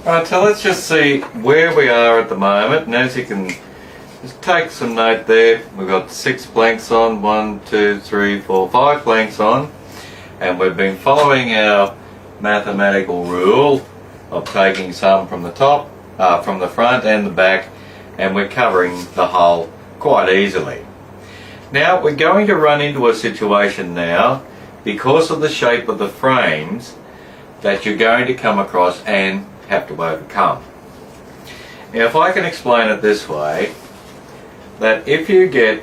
Right, so let's just see where we are at the moment, and as you can just take some note there, we've got 6 planks on, 1, 2, 3, 4, 5 planks on, and we've been following our mathematical rule of taking some from the top, from the front and the back, and we're covering the hull quite easily. Now we're going to run into a situation now, because of the shape of the frames, that you're going to come across and have to overcome. Now if I can explain it this way, that if you get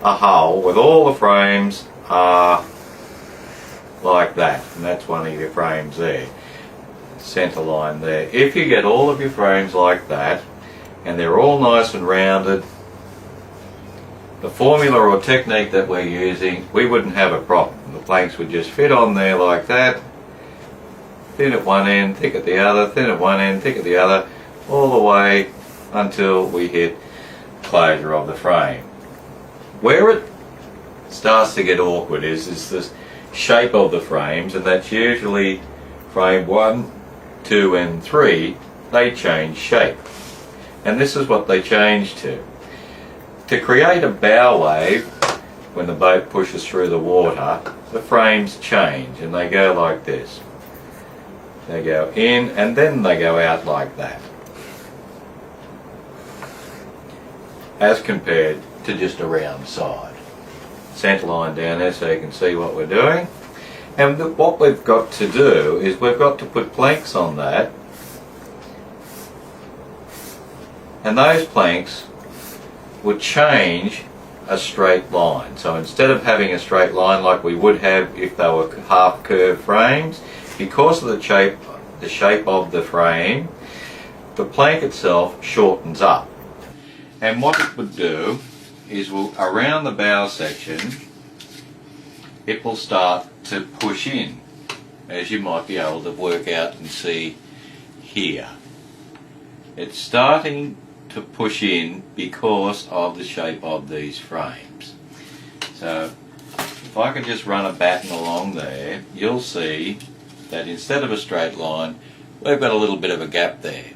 a hull with all the frames like that, and that's one of your frames there, centre line there, if you get all of your frames like that and they're all nice and rounded, the formula or technique that we're using, we wouldn't have a problem. The planks would just fit on there like that, thin at one end, thick at the other, thin at one end, thick at the other, all the way until we hit closure of the frame. Where it starts to get awkward is the shape of the frames, and that's usually frame 1, 2 and 3, they change shape. And this is what they change to. To create a bow wave, when the boat pushes through the water, the frames change and they go like this. They go in and then they go out like that, as compared to just a round side. Centre line down there so you can see what we're doing. And what we've got to do is we've got to put planks on that, and those planks would change a straight line. So instead of having a straight line like we would have if they were half curved frames, because of the shape of the frame, the plank itself shortens up. And what it would do is, around the bow section, it will start to push in, as you might be able to work out and see here. It's starting to push in because of the shape of these frames. So if I can just run a batten along there, you'll see that instead of a straight line, we've got a little bit of a gap there.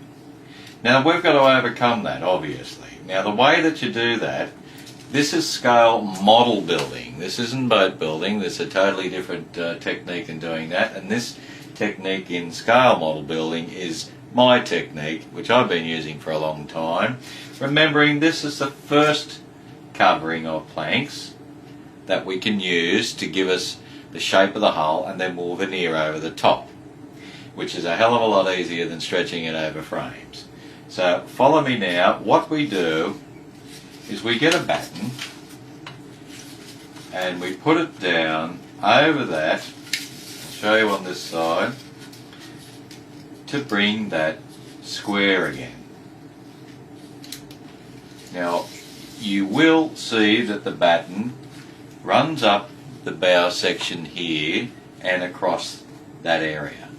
Now we've got to overcome that, obviously. Now the way that you do that, this is scale model building. This isn't boat building. This is a totally different technique in doing that, and this technique in scale model building is my technique, which I've been using for a long time. Remembering this is the first covering of planks that we can use to give us the shape of the hull, and then we'll veneer over the top, which is a hell of a lot easier than stretching it over frames. So follow me now. What we do is we get a batten and we put it down over that, I'll show you on this side, to bring that square again. Now you will see that the batten runs up the bow section here and across that area.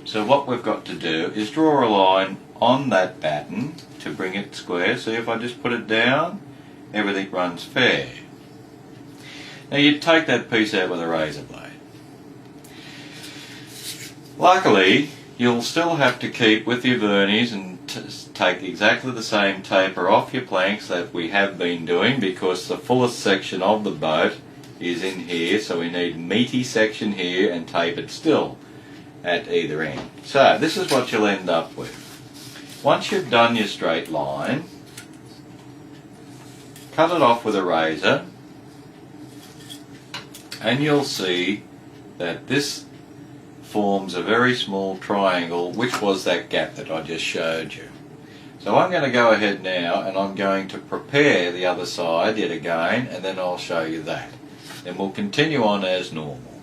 So what we've got to do is draw a line on that batten to bring it square. See, if I just put it down, everything runs fair. Now you take that piece out with a razor blade. Luckily, you'll still have to keep with your verniers and take exactly the same taper off your planks that we have been doing, because the fullest section of the boat is in here, so we need meaty section here and tape it still at either end. So this is what you'll end up with. Once you've done your straight line, cut it off with a razor, and you'll see that this forms a very small triangle, which was that gap that I just showed you. So I'm going to go ahead now and I'm going to prepare the other side yet again, and then I'll show you that. Then we'll continue on as normal.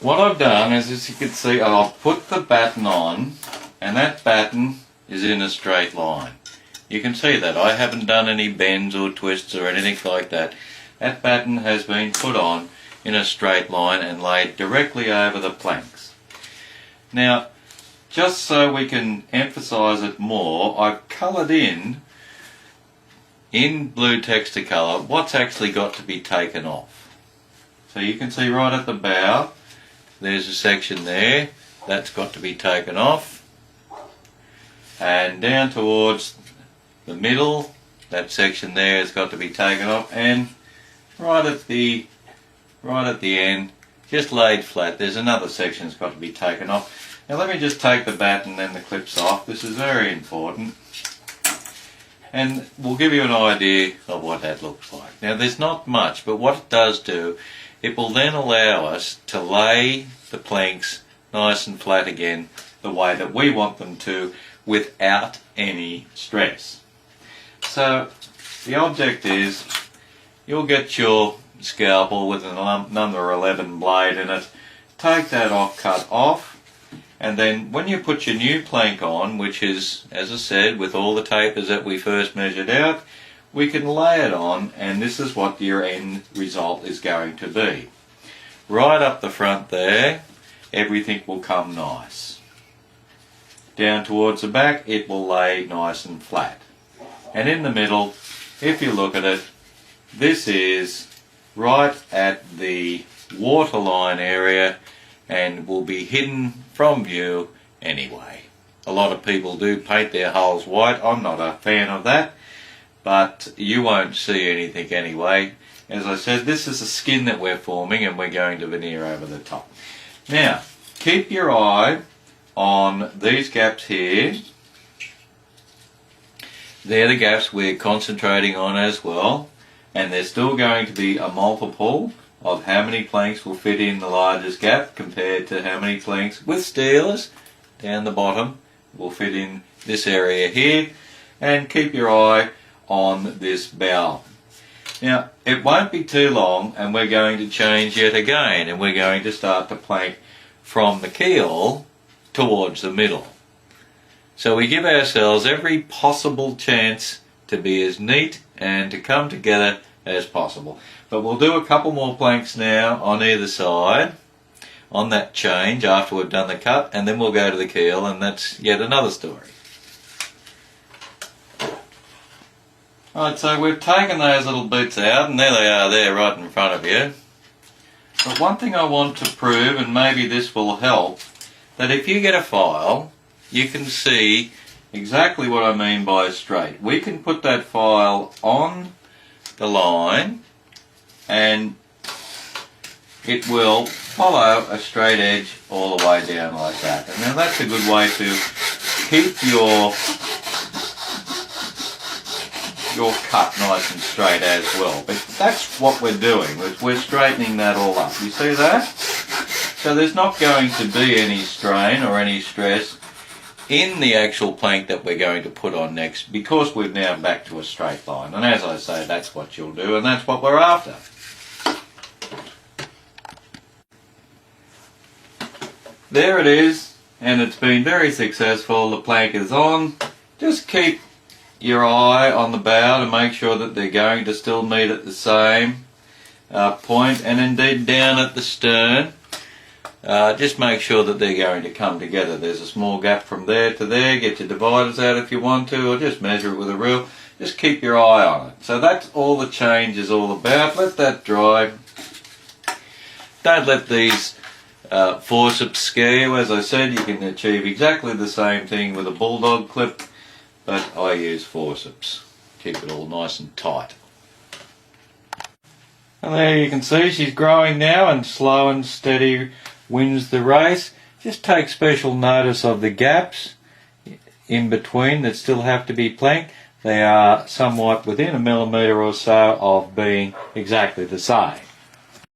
What I've done is, as you can see, I've put the batten on, and that batten is in a straight line. You can see that I haven't done any bends or twists or anything like that. That batten has been put on in a straight line and laid directly over the planks. Now, just so we can emphasise it more, I've coloured in blue Texticolour what's actually got to be taken off. So you can see right at the bow, there's a section there that's got to be taken off, and down towards the middle, that section there has got to be taken off, and right at the end, just laid flat, there's another section that's got to be taken off. Now let me just take the bat and then the clips off. This is very important, and we'll give you an idea of what that looks like. Now there's not much, but what it does do, it will then allow us to lay the planks nice and flat again the way that we want them to, without any stress. So the object is, you'll get your scalpel with a number 11 blade in it, take that off, cut off, and then when you put your new plank on, which is, as I said, with all the tapers that we first measured out, we can lay it on, and this is what your end result is going to be. Right up the front there, everything will come nice. Down towards the back, it will lay nice and flat. And in the middle, if you look at it, this is right at the waterline area and will be hidden from view anyway. A lot of people do paint their holes white. I'm not a fan of that, but you won't see anything anyway. As I said, this is a skin that we're forming, and we're going to veneer over the top. Now, keep your eye on these gaps here. They're the gaps we're concentrating on as well, and there's still going to be a multiple of how many planks will fit in the largest gap compared to how many planks with steelers down the bottom will fit in this area here. And keep your eye on this bow. Now it won't be too long and we're going to change yet again, and we're going to start to plank from the keel towards the middle. So we give ourselves every possible chance to be as neat and to come together as possible. But we'll do a couple more planks now on either side on that change after we've done the cut, and then we'll go to the keel, and that's yet another story. Right, so we've taken those little bits out, and there they are there right in front of you. But one thing I want to prove, and maybe this will help, that if you get a file, you can see exactly what I mean by straight. We can put that file on the line and it will follow a straight edge all the way down like that. And now that's a good way to keep your cut nice and straight as well. But that's what we're doing, we're straightening that all up. You see that? So there's not going to be any strain or any stress in the actual plank that we're going to put on next, because we're now back to a straight line. And as I say, that's what you'll do, and that's what we're after. There it is, and it's been very successful. The plank is on. Just keep your eye on the bow to make sure that they're going to still meet at the same point, and indeed down at the stern. Just make sure that they're going to come together. There's a small gap from there to there. Get your dividers out if you want to, or just measure it with a rule. Just keep your eye on it. So that's all the change is all about. Let that dry. Don't let these forceps scare you. As I said, you can achieve exactly the same thing with a bulldog clip, but I use forceps. Keep it all nice and tight. And there you can see she's growing now, and slow and steady wins the race. Just take special notice of the gaps in between that still have to be planked. They are somewhat within a millimetre or so of being exactly the same.